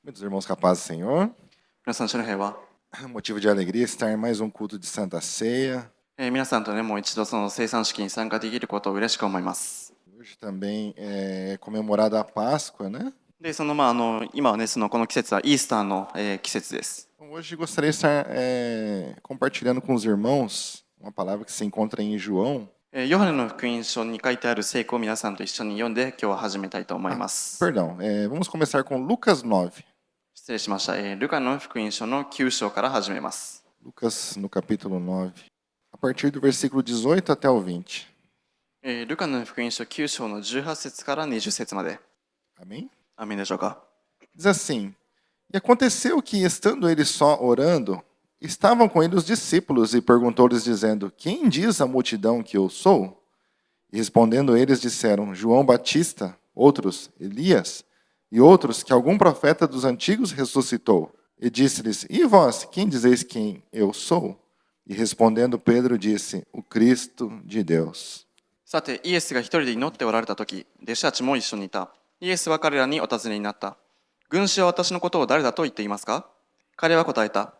Muitos irmãos capazes, Senhor. 皆さん、主の平和。Motivo de alegria estar em mais um culto de Santa Ceia. 皆さんとね、もう一度その生産式に参加できることを嬉しく思います。Hoje também é comemorada a Páscoa, né? で、今はね、この季節はイースターの、季節です。Então, hoje gostaria de estar compartilhando com os irmãos uma palavra que se encontra em João. ヨハネの福音書に書いてある聖句を皆さんと一緒に読んで今日は始めたいと思います。Perdão, vamos começar com Lucas 9. 失礼しました。ルカの福音書の9章から始めます。Lucas no capítulo 9, a partir do versículo 18 até o 20. ルカの福音書9章の18節から20節まで。Amém? アーメンでしょうか。Diz assim: E aconteceu que, estando ele só orando, estavam com ele os discípulos e perguntou-lhes, dizendo: Quem diz a multidão que eu sou? E respondendo eles, disseram: João Batista, outros, Elias, e outros, que algum profeta dos antigos ressuscitou. E disse-lhes: E vós, quem dizeis quem eu sou? E respondendo Pedro, disse: O Cristo de Deus. さて、イエスが一人で祈っておられたとき、弟子たちも一緒にいた。イエスは彼らにお尋ねになった。群衆は私のことを誰だと言っていますか？彼は答えた。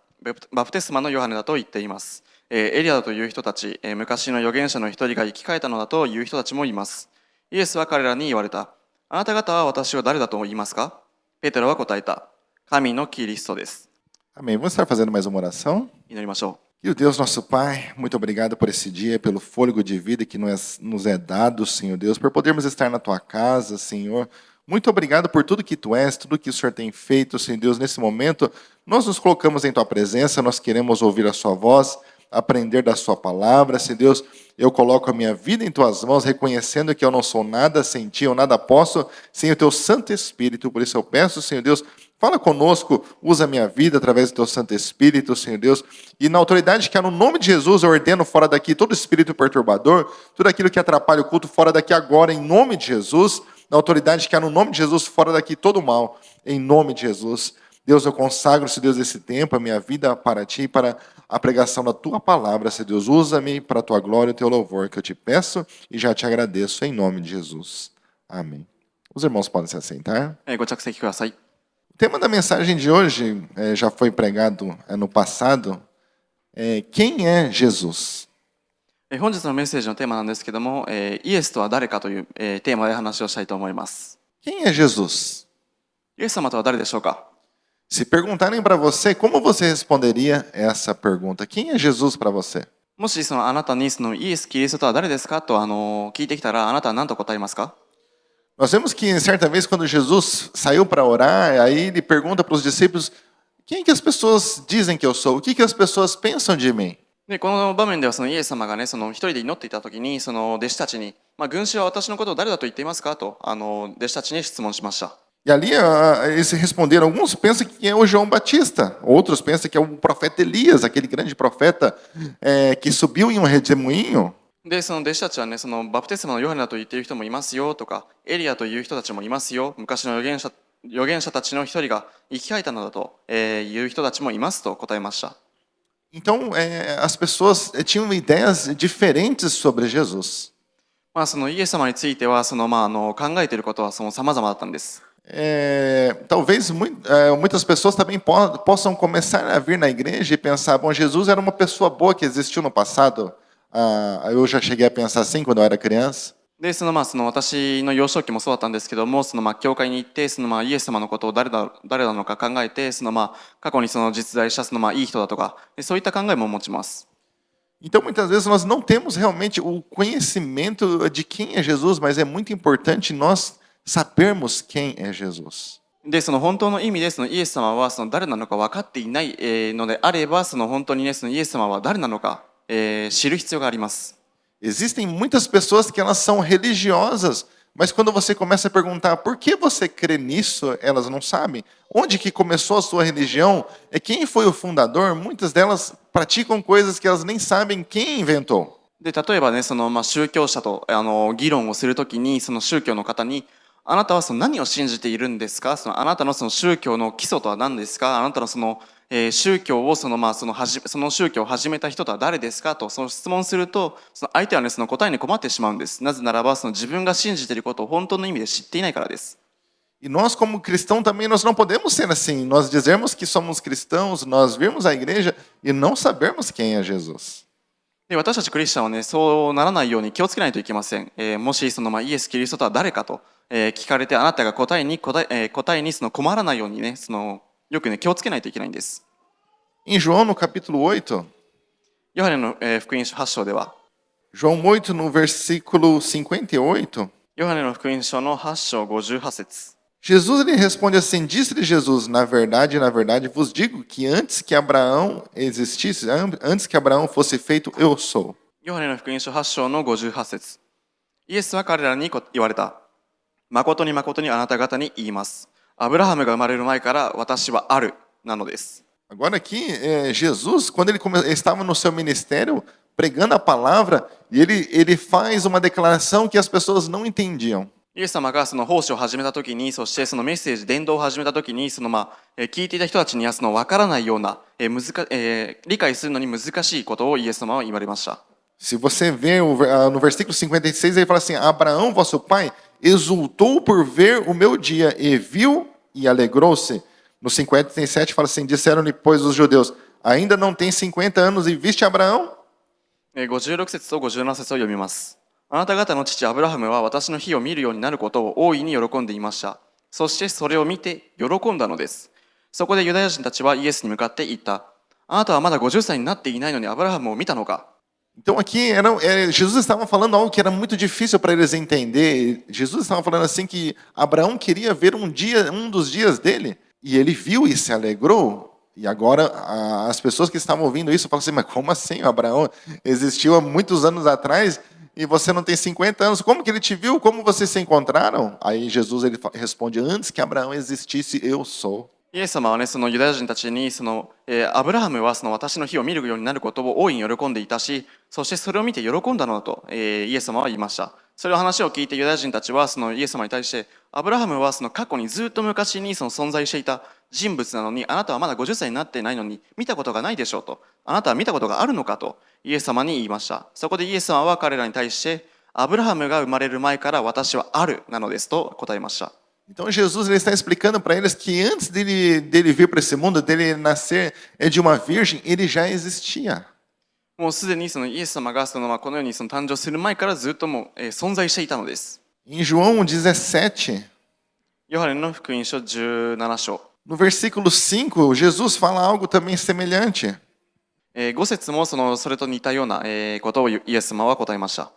バプテスマのヨハネだと言っています。エリアだという人たち、昔の預言者の一人が生き返ったのだという人たちもいます。イエスは彼らに言われた。あなた方は私を誰だと言いますか？ペテロは答えた。神のキリストです。 Amém. Vamos estar fazendo mais uma oração? 祈りましょう。 Querido Deus, nosso Pai, muito obrigado por esse dia, pelo fôlego de vida que nos é dado, Senhor Deus, por podermos estar na Tua casa, Senhor. Muito obrigado por tudo que Tu és, tudo que o Senhor tem feito, Senhor Deus. Nesse momento, nós nos colocamos em Tua presença, nós queremos ouvir a Sua voz, aprender da Sua palavra, Senhor Deus. Eu coloco a minha vida em Tuas mãos, reconhecendo que eu não sou nada sem Ti, eu nada posso sem o Teu Santo Espírito. Por isso eu peço, Senhor Deus, fala conosco, usa a minha vida através do Teu Santo Espírito, Senhor Deus. E na autoridade que há no nome de Jesus, eu ordeno fora daqui todo espírito perturbador, tudo aquilo que atrapalha o culto, fora daqui agora, em nome de Jesus. Na autoridade que há no nome de Jesus, fora daqui todo mal, em nome de Jesus. Deus, eu consagro, Senhor Deus, esse tempo, a minha vida para Ti, para a pregação da Tua palavra, Senhor Deus. Usa-me para a Tua glória e o Teu louvor, que eu te peço e já te agradeço, em nome de Jesus. Amém. Os irmãos podem se assentar. ご着席ください。 O tema da mensagem de hoje já foi pregado no passado. Quem é Jesus? 本日のメッセージのテーマなんですけども、イエスとは誰かという、テーマで話をしたいと思います。 Quem é Jesus? イエス様とは誰でしょうか？ Se perguntarem para você, como você responderia essa pergunta? Quem é Jesus para você? もしあなたにイエス・キリストとは誰ですかと聞いてきたら、あなたは何と答えますか？ Nós vemos que certa vez quando Jesus saiu para orar, aí ele pergunta para os discípulos: quem que as pessoas dizem que eu sou? O que as pessoas pensam de mim? でこの場面ではイエス様がね、一人で祈っていた時に弟子たちに、群衆は私のことを誰だと言っていますかと弟子たちに質問しました。 E ali eles responderam, alguns pensam que é o João Batista, outros pensam que é o profeta Elias, aquele grande profeta que subiu em um redemoinho. で弟子たちはね、バプテスマのヨハネだと言っている人もいますよとか、エリアという人たちもいますよ、昔の預言者たちの一人が生き返ったのだという人たちもいますと答えました。 Então, as pessoas tinham ideias diferentes sobre Jesus. イエス様については考えていることは様々だったんです。 Talvez muitas pessoas também possam começar a vir na igreja e pensar: bom, Jesus era uma pessoa boa que existiu no passado. Eu já cheguei a pensar assim quando eu era criança. で私の幼少期もそうだったんですけども、教会に行ってイエス様のことを誰なのか考えて過去に実在したいい人だとか、そういった考えも持ちます。 Então, muitas vezes nós não temos realmente o conhecimento de quem é Jesus, mas é muito importante nós sabermos quem é Jesus. で本当の意味でイエス様は誰なのか分かっていないのであれば、本当にねイエス様は誰なのか知る必要があります。 Existem muitas pessoas que elas são religiosas, mas quando você começa a perguntar por que você crê nisso, elas não sabem. Onde que começou a sua religião? Quem foi o fundador? Muitas delas praticam coisas que elas nem sabem quem inventou. で例えばね宗教者と議論をするときに宗教の方に、あなたは何を信じているんですか？あなたの宗教の基礎とは何ですか？あなたの宗教をその宗教を始めた人とは誰ですかと質問すると、相手はね答えに困ってしまうんです。なぜならば自分が信じていることを本当の意味で知っていないからです。E nós, como cristão, também nós não podemos ser assim. Nós dizermos que somos cristãos, nós virmos à igreja e não sabermos quem é Jesus. で私たちクリスチャンはね、そうならないように気をつけないといけません。もしイエス・キリストとは誰かと、聞かれて、あなたが答えに困らないようにね、よくね、気をつけないといけないんです。Em João, no capítulo 8, ヨハネの、福音書8章では、João 8, no versículo 58, ヨハネの福音書の8章58節。Jesus ele responde assim: Disse-lhe Jesus, na verdade, vos digo que antes que Abraão existisse, antes que Abraão fosse feito, eu sou. ヨハネの福音書8章の58節。イエスは彼らに言われた。誠に誠にあなた方に言います。アブラハムが生まれる前から私はあるなのです。Agora aqui, Jesus, quando ele estava no seu ministério, pregando a palavra, e ele faz uma declaração que as pessoas não entendiam. イエス様が奉仕を始めたときに、そしてメッセージ、伝道を始めたときに、聞いていた人たちには分からないような、理解するのに難しいことをイエス様は言われました。Se você vê no versículo 56, ele fala assim: Abraão, vosso pai, exultou por ver o meu dia, e viu e alegrou-se. No 57 fala assim: disseram-lhe, pois, os judeus, ainda não tem 50 anos e viste Abraão? 56節と57節を読みます。あなた方の父アブラハムは私の日を見るようになることを大いに喜んでいました。そしてそれを見て喜んだのです。そこでユダヤ人たちはイエスに向かって言った。あなたはまだ50歳になっていないのにアブラハムを見たのか。Então aqui Jesus estava falando algo que era muito difícil para eles entender. Jesus estava falando assim que Abraão queria ver um dos dias dele, e ele viu e se alegrou. E agora as pessoas que estavam ouvindo isso falam assim: mas como assim? Abraão existiu há muitos anos atrás e você não tem 50 anos. Como que ele te viu? Como vocês se encontraram? Aí Jesus ele responde: antes que Abraão existisse, eu sou. イエス様はね、ユダヤ人たちにアブラハムは私の日を見るようになることを大いに喜んでいたし、そしてそれを見て喜んだのだと、イエス様は言いました。それを話を聞いてユダヤ人たちはイエス様に対して、アブラハムは過去にずっと昔に存在していた人物なのに、あなたはまだ50歳になっていないのに見たことがないでしょうと、あなたは見たことがあるのかとイエス様に言いました。そこでイエス様は彼らに対して、アブラハムが生まれる前から私はあるなのですと答えました。Então Jesus ele está explicando para eles que antes dele vir para esse mundo, dele nascer de uma virgem, ele já existia. もうすでにイエス様がこの世に誕生する前からずっともう、存在していたのです。Em João 17, ヨハネの福音書17章。no versículo 5, Jesus fala algo também semelhante. 5節もそれと似たようなことをイエス様は答えました。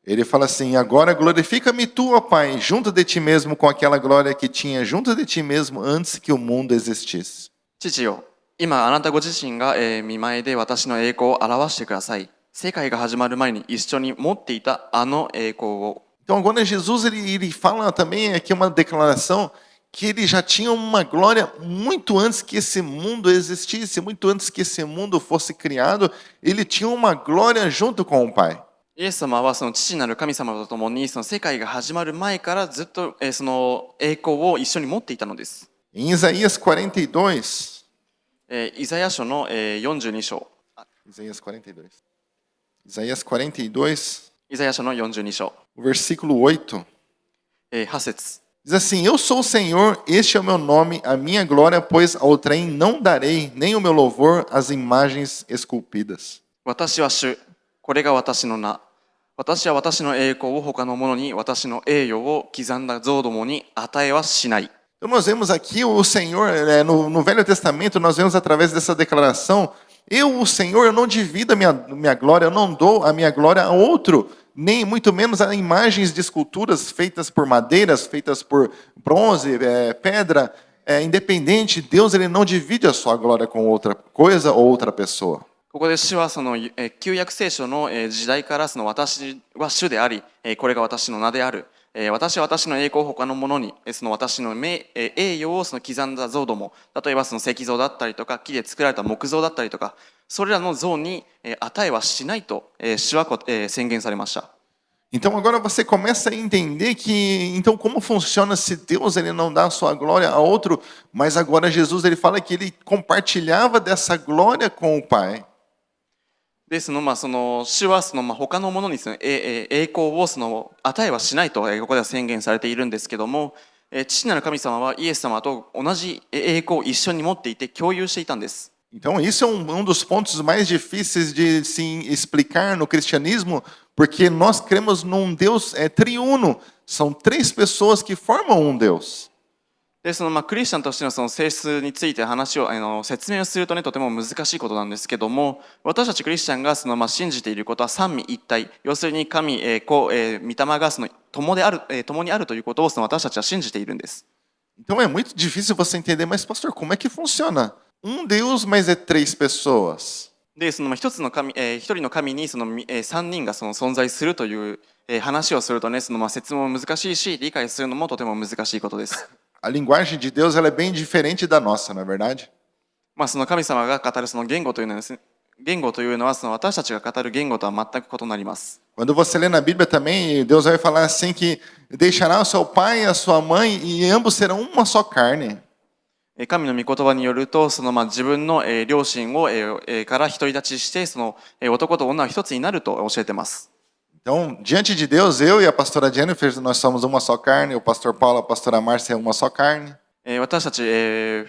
Ele fala assim: agora glorifica-me tu, ó Pai, junto de ti mesmo com aquela glória que tinha junto de ti mesmo antes que o mundo existisse. 父よ、今あなたご自身が御前で私の栄光を表してください。世界が始まる前に一緒に持っていたあの栄光を。Então agora Jesus ele fala também aqui uma declaração que ele já tinha uma glória muito antes que esse mundo existisse, muito antes que esse mundo fosse criado, ele tinha uma glória junto com o Pai. イエス様は父なる神様と共に世界が始まる前からずっとその栄光を一緒に持っていたのです。Em Isaías 42, イザヤ書の42章。Isaías 42. Isaías 42, イザヤ書の42章。o versículo 8. 8節。Diz assim: eu sou o Senhor, este é o meu nome, a minha glória, pois ao trem não darei, nem o meu louvor às imagens esculpidas. 私は主、これが私の名。私は私の栄光を他の者に、私の栄誉を刻んだ像どもに与えはしない。 Então nós vemos aqui o Senhor, no Velho Testamento, nós vemos através dessa declaração: eu, o Senhor, eu não divido a minha glória, eu não dou a minha glória a outro, nem muito menos a imagens de esculturas feitas por madeiras, feitas por bronze, pedra, independente. Deus ele não divide a sua glória com outra coisa ou outra pessoa. ここで主は旧約聖書の時代から私は主であり、これが私の名である。私は私の栄光を他の者に、私の栄誉を刻んだ像ども、例えば石像だったりとか、木で作られた木像だったりとか、それらの像に与えはしないと主は宣言されました。 Então agora você começa a entender que então como funciona se Deus ele não dá a sua glória a outro, mas agora Jesus ele fala que ele compartilhava dessa glória com o Pai. で主は他のものに栄光を与えはしないとここでは宣言されているんですけども、父なる神様はイエス様と同じ栄光を一緒に持っていて共有していたんです。Então, isso é um dos pontos mais difíceis de se explicar no cristianismo, porque nós cremos num Deus triuno. São três pessoas que formam um Deus. でクリスチャンとしてのその性質について話を説明をするとね、とても難しいことなんですけども、私たちクリスチャンが信じていることは三位一体、要するに神、子、御霊が共にあるということを私たちは信じているんです。Então é muito difícil você entender, mas pastor, como é que funciona? Um Deus, mas é três pessoas. で一人の神に三人が存在するという話をするとね、説明も難しいし、理解するのもとても難しいことです。A linguagem de Deus ela é bem diferente da nossa, não é verdade? 神様が語る言語というのはですね、言語というのは私たちが語る言語とは全く異なります。Quando você lê na Bíblia também, Deus vai falar assim que deixará o seu pai e a sua mãe e ambos serão uma só carne. 神の御言葉によると、自分の両親をから独り立ちして、男と女は一つになると教えています。Então, diante de Deus, eu e a pastora Jennifer, nós somos uma só carne, o pastor Paulo e a pastora Márcia é uma só carne. 私たち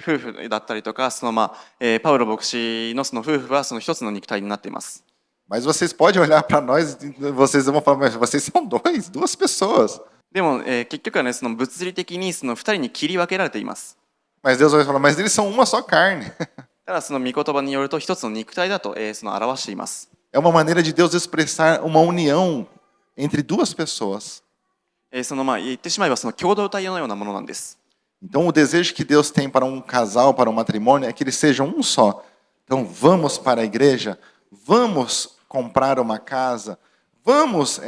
夫婦だったりとか、パウロ牧師の夫婦は一つの肉体になっています。Mas vocês podem olhar para nós e vocês vão falar, mas vocês são duas pessoas. でも、結局はね、物理的に二人に切り分けられています。Mas Deus vai falar, mas eles são uma só carne. ただ御言葉によると一つの肉体だと表しています。É uma maneira de Deus expressar uma união entre duas pessoas. 言ってしまえば共同体のようなものなんです。Então, o desejo que Deus tem para um casal, para um matrimônio, é que eles sejam um só. Então, vamos para a igreja, vamos comprar uma casa, vamos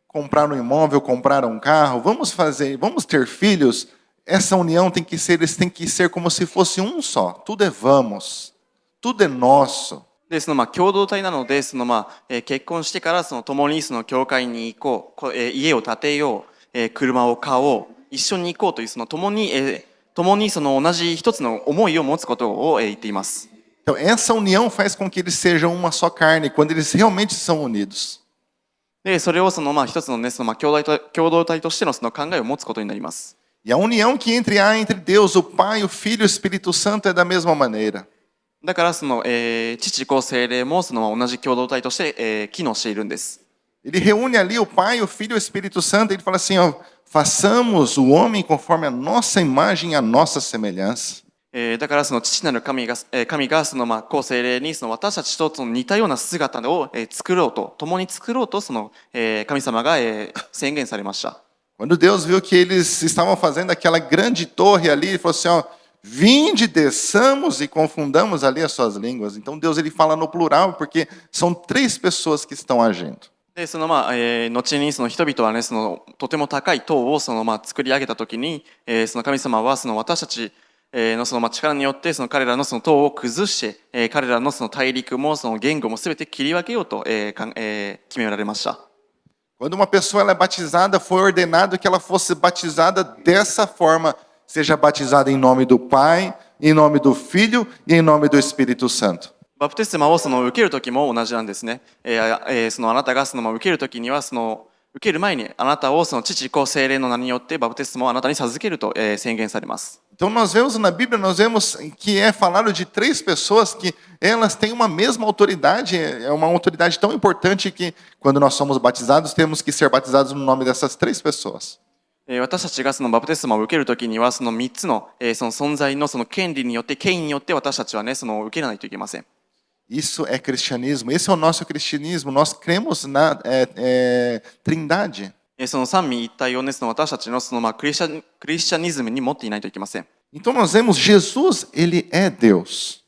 comprar um imóvel, comprar um carro, vamos ter filhos. Essa união eles têm que ser como se fosse um só. Tudo é vamos, tudo é nosso. で共同体なので結婚してから共に教会に行こう、家を建てよう、車を買おう、一緒に行こうという共に同じ一つの思いを持つことを言っています。Então, essa união faz com que eles sejam uma só carne, quando eles realmente são unidos. でそれを一つのね共同体としての考えを持つことになります。E a união que há entre Deus, o Pai, o Filho e o Espírito Santo é da mesma maneira. だから父子聖霊も同じ共同体として、機能しているんです。Ele reúne ali o Pai, o Filho e o Espírito Santo e ele fala assim, ó, façamos o homem conforme a nossa imagem e a nossa semelhança. だから父なる神が子聖霊に私たちと似たような姿を作ろうと、共に作ろうと神様が宣言されました。Quando Deus viu que eles estavam fazendo aquela grande torre ali, ele falou assim, ó, vinde, desçamos e confundamos ali as suas línguas. Então Deus ele fala no plural porque são três pessoas que estão agindo. で後に人々はねとても高い塔を作り上げたときに、神様は私たちの力によって彼らの塔を崩して、彼らの大陸も言語もすべて切り分けようと、決められました。Quando uma pessoa ela é batizada, foi ordenado que ela fosse batizada dessa forma, seja batizada em nome do Pai, em nome do Filho e em nome do Espírito Santo. バプテスマを受けるときも同じなんですね。あなたが受けるときには受ける前にあなたを父子聖霊の名によってバプテスマをあなたに授けると、宣言されます。Então nós vemos na Bíblia, nós vemos que é falado de três pessoas que elas têm uma mesma autoridade, é uma autoridade tão importante que quando nós somos batizados, temos que ser batizados no nome dessas três pessoas. 私たちがバプテスマを受けるときには3つの存在の権利によって権威によって私たちはね受けないといけません。Isso é cristianismo, esse é o nosso cristianismo, nós cremos na trindade. 三位一体をね私たちのクリスチャニズムに持っていないといけません。Então nós vemos Jesus, ele é Deus.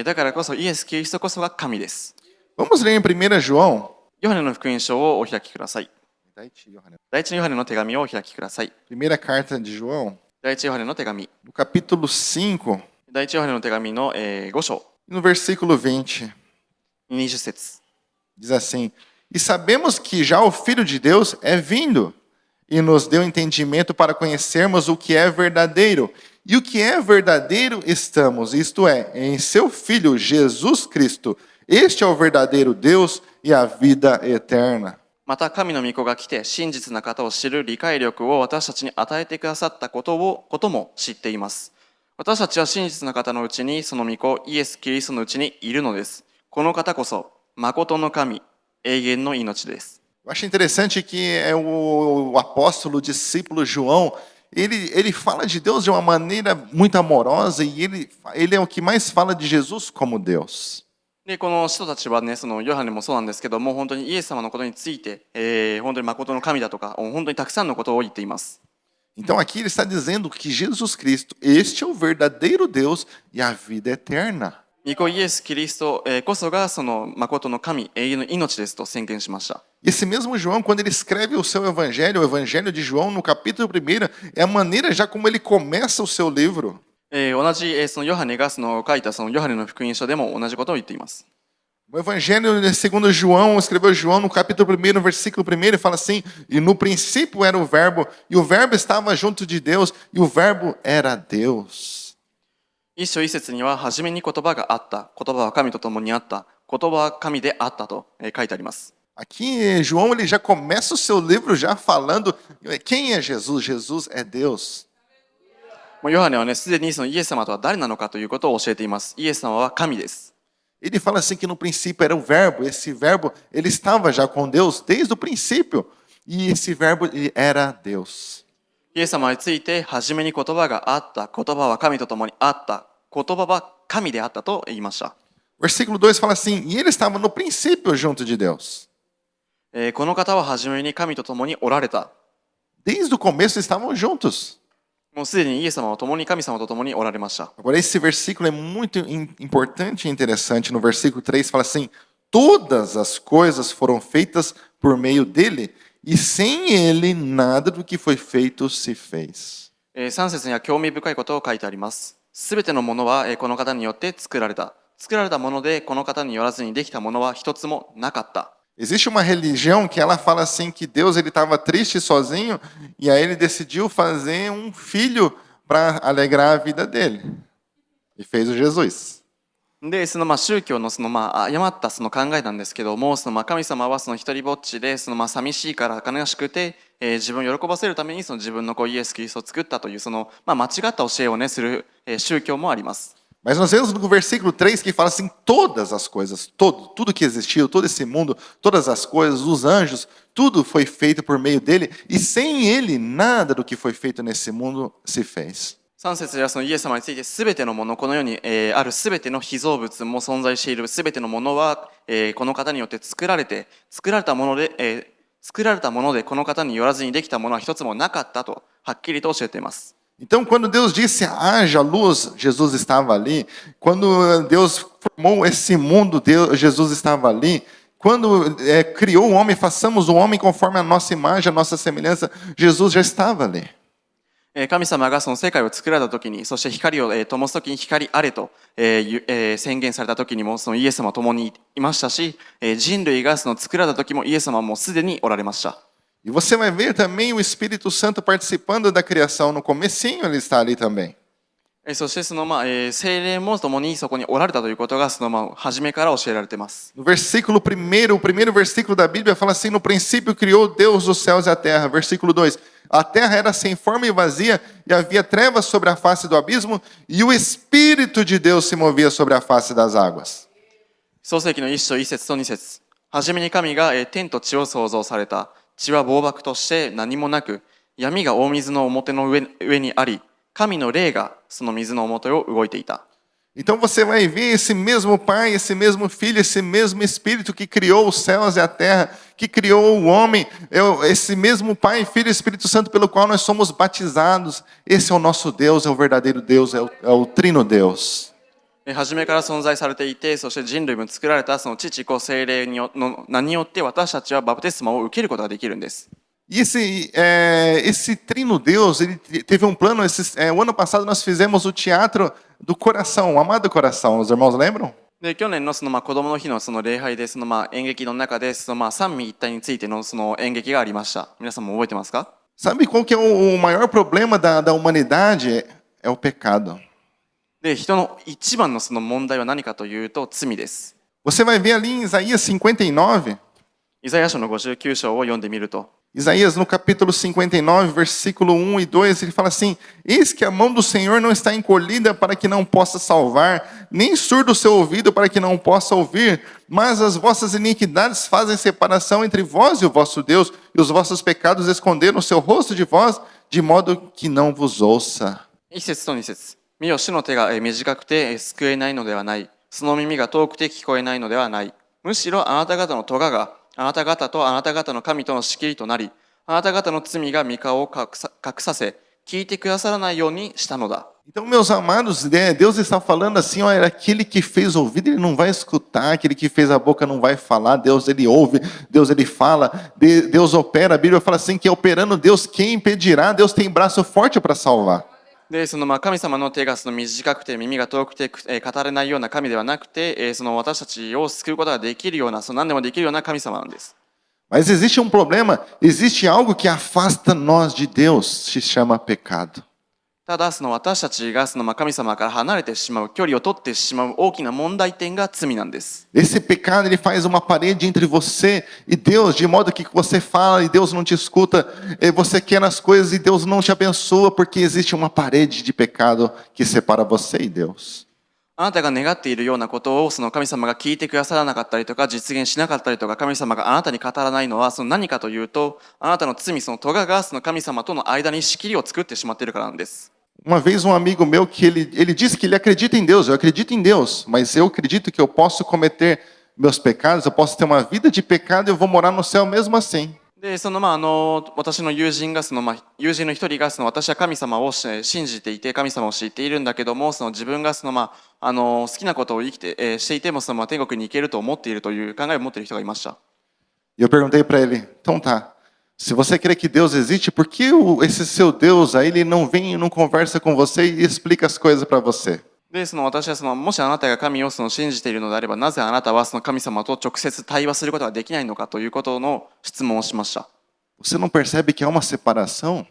だからこそイエス・キリストこそが神です。Vamos ler em 1 João. ヨハネの福音書をお開きください。第一のヨハネの手紙をお開きください。Primeira carta de João. 第一ヨハネの手紙。No capítulo 5. 第一ヨハネの手紙の5章。No versículo 20. 20節。Diz assim: E sabemos que já o Filho de Deus é vindo e nos deu entendimento para conhecermos o que é verdadeiro. E o que é verdadeiro estamos, isto é, em seu Filho Jesus Cristo. Este é o verdadeiro Deus e a vida eterna. また神の御子が来て真実な方を知る理解力を私たちに与えてくださったことも知っています。私たちは真実な方のうちにその御子イエス・キリストのうちにいるのです。この方こそ誠の神、永遠の命です。Eu acho interessante que o apóstolo, o discípulo João, ele fala de Deus de uma maneira muito amorosa e ele é o que mais fala de Jesus como Deus. で、この使徒たちはね、そのヨハネもそうなんですけども、本当にイエス様のことについて、本当に誠の神だとか、本当にたくさんのことを言っています。Então aqui ele está dizendo que Jesus Cristo, este é o verdadeiro Deus e a vida eterna. 御子イエス・キリストこそがその誠の神、永遠の命ですと宣言しました。Esse mesmo João, quando ele escreve o seu evangelho, o evangelho de João, no capítulo 1, é a maneira já como ele começa o seu livro. 同じそのヨハネが書いたそのヨハネの福音書でも同じことを言っています。O evangelho segundo João, escreveu João no capítulo 1, no versículo 1, ele fala assim: e no princípio era o verbo, e o verbo estava junto de Deus, e o verbo era Deus. 一章一節には、初めに言葉があった、言葉は神と共にあった、言葉は神であったと書いてあります。Aqui João ele já começa o seu livro já falando quem é Jesus? Jesus é Deus. もうヨハネはね、すでにそのイエス様とは誰なのかということを教えています。イエス様は神です。Ele fala assim que no princípio era o verbo, esse verbo ele estava já com Deus desde o princípio, e esse verbo ele era Deus. イエス様について、初めに言葉があった、言葉は神と共にあった、言葉は神であったと言いました。Versículo 2 fala assim: e ele estava no princípio junto de Deus. この方は初めに神と共におられた。Desde o começo estavam juntos. もうすでにイエス様は共に神様と共におられました。Agora esse versículo é muito importante e interessante. No versículo 3 fala assim: todas as coisas foram feitas por meio dele, e sem ele nada do que foi feito se fez. 3節には興味深いことを書いてあります。すべてのものはこの方によって作られた。作られたものでこの方によらずにできたものは一つもなかった。Existe uma religião que ela fala assim que Deus ele estava triste sozinho e aí ele decidiu fazer um filho para alegrar a vida dele. E fez o Jesus. で、その宗教の誤ったその考えなんですけども、神様はその一人ぼっちで寂しいから悲しくて、自分を喜ばせるためにその自分の子イエス・キリストを作ったという間違った教えをねする宗教もあります。Mas nós vemos no versículo 3 que fala assim: todas as coisas, tudo que existiu, todo esse mundo, todas as coisas, os anjos, tudo foi feito por meio dele, e sem ele nada do que foi feito nesse mundo se fez. 3節ではそのイエス様についてすべてのもの、この世にあるすべての被造物も存在しているすべてのものはこの方によって作られたものでこの方によらずにできたものは一つもなかったとはっきりと教えています。Então, quando Deus disse haja luz, Jesus estava ali. Quando Deus formou esse mundo, Jesus estava ali. Quando criou o homem, façamos o homem conforme a nossa imagem, a nossa semelhança, Jesus já estava ali. 神様がその世界を作られた時に、そして光を灯す時に光あれと宣言された時にもそのイエス様は共にいましたし、人類がその作られた時もイエス様はもうすでにおられました。E você vai ver também o Espírito Santo participando da criação. No comecinho ele está ali também. そして聖霊も共にそこにおられたということが初めから教えられています。No versículo 1, o primeiro versículo da Bíblia fala assim: no princípio criou Deus os céus e a terra. Versículo 2: a terra era sem forma e vazia, e havia trevas sobre a face do abismo, e o Espírito de Deus se movia sobre a face das águas. 創世記の1章1節と2節。初めに神が天と地を創造された。地は暴漠として何もなく、闇が大水の表の上にあり、神の霊がその水の表を動いていた。Então você vai ver esse mesmo Pai, esse mesmo Filho, esse mesmo Espírito que criou os céus e a terra, que criou o homem, esse mesmo Pai, Filho e Espírito Santo pelo qual nós somos batizados. Esse é o nosso Deus, é o verdadeiro Deus, é o Trino Deus. 初めから存在されていて、そして人類も作られたその父子聖霊の名によって私たちはバプテスマを受けることができるんです。E esse Trino Deus, ele teve um plano. O ano passado nós fizemos o teatro do coração, o amado coração. Os irmãos lembram? で去年の子供の日の礼拝で演劇の中で三位一体についての演劇がありました。皆さんも覚えてますか？ Sabe qual que é o maior problema da humanidade? É o pecado. で人の一番の問題は何かというと罪です。Você vai ver ali em Isaías 59. イザヤ書の59章を読んでみると、 Isaías, no capítulo 59, versículo 1 e 2, ele fala assim: Eis que a mão do Senhor não está encolhida para que não possa salvar, nem surdo o seu ouvido para que não possa ouvir, mas as vossas iniquidades fazem separação entre vós e o vosso Deus, e os vossos pecados esconderam o seu rosto de vós, de modo que não vos ouça. 1節と2節、見よ主の手が短くて救えないのではない。その耳が遠くて聞こえないのではない。むしろあなた方の咎があなた方とあなた方の神との仕切りとなり、あなた方の罪が御顔を隠させ、聞いてくださらないようにしたのだ。 Então, meus amados, Deus está falando assim, olha, aquele que fez o ouvido, ele não vai escutar, aquele que fez a boca não vai falar, Deus ele ouve, Deus ele fala, Deus opera, a Bíblia fala assim, que operando Deus, quem impedirá? Deus tem braço forte para salvar. で、神様の手が短くて耳が遠くて語れないような神ではなくて、私たちを救うことができるような、何でもできるような神様なんです。 Mas existe um problema, existe algo que afasta nós de Deus, se chama pecado. ただ私たちが神様から離れてしまう、距離を取ってしまう大きな問題点が罪なんです。 Esse pecado ele faz uma parede entre você e Deus, de modo que você fala e Deus não te escuta, você quer as coisas e Deus não te abençoa, porque existe uma parede de pecado que separa você e Deus. あなたが願っているようなことを神様が聞いてくださらなかったりとか実現しなかったりとか、神様があなたに語らないのは何かというと、あなたの罪、咎が神様との間に仕切りを作ってしまっているからなんです。 Uma vez um amigo meu que ele disse que ele acredita em Deus, eu acredito em Deus, mas eu acredito que eu posso cometer meus pecados, eu posso ter uma vida de pecado e eu vou morar no céu mesmo assim. で、私の友人が友人の一人が私は神様を信じていて神様を知っているんだけども、自分が好きなことをしていても天国に行けると思っているという考えを持っている人がいました。 E eu perguntei para ele, então tá, se você crê que Deus existe, por que esse seu Deus aí ele não vem e não conversa com você e explica as coisas para você? で、私はもしあなたが神を信じているのであれば、なぜあなたは神様と直接対話することができないのかということの質問をしました。 Você não percebe que há uma separação?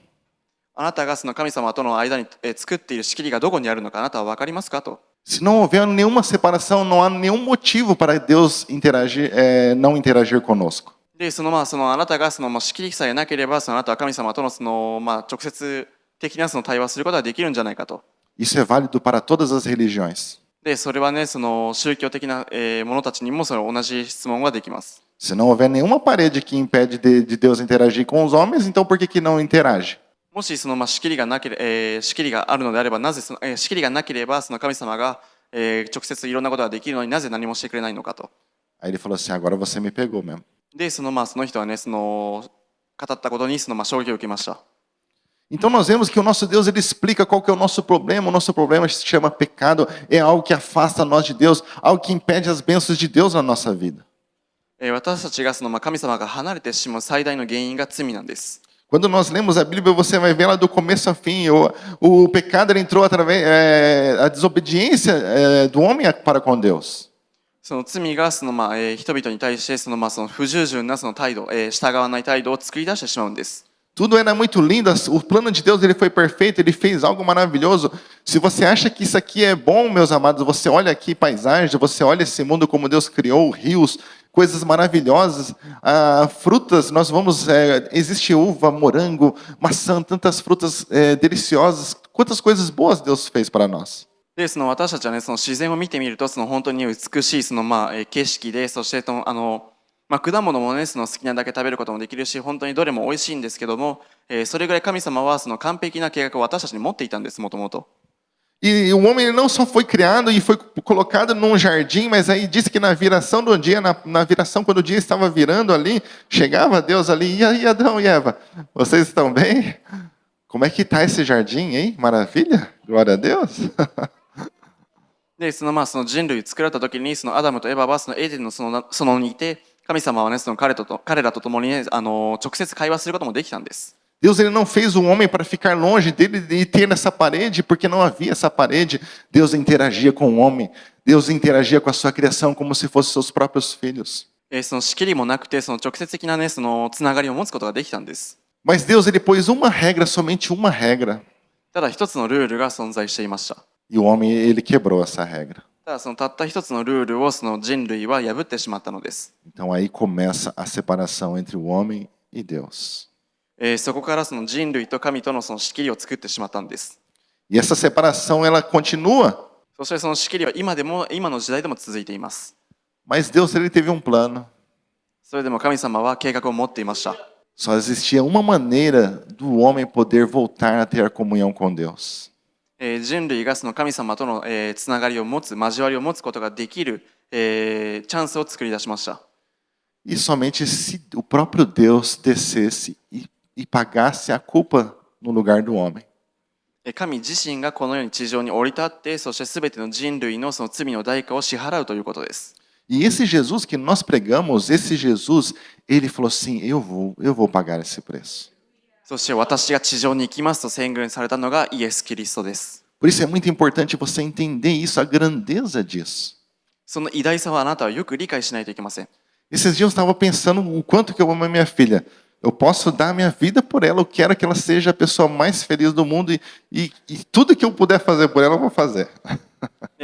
あなたが神様との間に作っている仕切りがどこにあるのかあなたは分かりますかと。 Se não houver nenhuma separação, não há nenhum motivo para Deus interagir, não interagir conosco. で、あなたが仕切りさえなければ、あなたは神様との直接的な対話することができるんじゃないかと。 Isso é válido para todas as religiões. で、それはね、宗教的な者たちにも同じ質問ができます。 Se não houver nenhuma parede que impede de Deus interagir com os homens, então por que não interage? もし仕切りがなけれ仕切りがあるのであれば、なぜ仕切りがなければ神様が直接いろんなことができるのになぜ何もしてくれないのかと。 Aí ele falou assim, agora você me pegou mesmo. で、その人はね、語ったことに衝撃を受けました。 Então nós vemos que o nosso Deus ele explica qual que é o nosso problema se chama pecado, é algo que afasta nós de Deus, algo que impede as bênçãos de Deus na nossa vida. 私たちが神様が離れてしまう最大の原因が罪なんです。 Quando nós lemos a Bíblia, você vai ver lá do começo ao fim, o pecado ele entrou através a desobediência do homem para com Deus. 罪が人々に対して不従順な態度、従わない態度を作り出してしまうんです。 Tudo era muito lindo, o plano de Deus ele foi perfeito, ele fez algo maravilhoso. Se você acha que isso aqui é bom, meus amados, você olha aqui paisagem, você olha esse mundo como Deus criou, rios, coisas maravilhosas, frutas, nós vamos, existe uva, morango, maçã, tantas frutas deliciosas, quantas coisas boas Deus fez para nós. で、私たちはね、自然を見てみると本当に美しい景色で、そして果物もね、好きなだけ食べることもできるし、本当にどれも美味しいんですけども、それぐらい神様は完璧な計画を私たちに持っていたんです、もともと。 E o homem não só foi criado e foi colocado num jardim, mas aí diz que na viração do dia, na viração, quando o dia estava virando ali, chegava Deus ali, e aí Adão e Eva, vocês estão bem? Como é que está esse jardim, hein? Maravilha? Glória a Deus. で、人類作られた時にアダムとエバはエデンの園にいて、神様はね、彼らと共にね、直接会話することもできたんです。 Deus ele não fez o homem para ficar longe dele e ter essa parede, porque não havia essa parede. Deus interagia com o homem, Deus interagia com a sua criação como se fossem seus próprios filhos. 仕切りもなくて、直接的なね、つながりを持つことができたんです。 Mas Deus ele pôs uma regra, somente uma regra. ただ一つのルールが存在していました。 E o homem ele quebrou essa regra. ただそのたった一つのルールをその人類は破ってしまったのです。Então aí começa a separação entre o homem e Deus. そこからその人類と神とのその仕切りを作ってしまったんです。E essa separação ela continua, そしてその仕切りは今の時代でも続いています。 mas Deus ele teve um plano. それでも神様は計画を持っていました。 Só existia uma maneira do homem poder voltar a ter a comunhão com Deus. 人類がその神様とのつながりを持つ、交わりを持つことができるチャンスを作り出しました。 E somente se o próprio Deus descesse e pagasse a culpa no lugar do homem. 神自身がこの世に地上に降り立って、そして全ての人類のその罪の代価を支払うということです。 E esse Jesus que nós pregamos, esse Jesus, ele falou assim: eu vou pagar esse preço. そして私が地上に行きますと宣言されたのがイエス・キリストです。 Por isso é muito importante você entender isso, a grandeza disso. その偉大さはあなたはよく理解しないといけません。 Esses dias eu estava pensando o quanto que eu amo a minha filha. Eu posso dar a minha vida por ela, eu quero que ela seja a pessoa mais feliz do mundo e tudo que eu puder fazer por ela, eu vou fazer.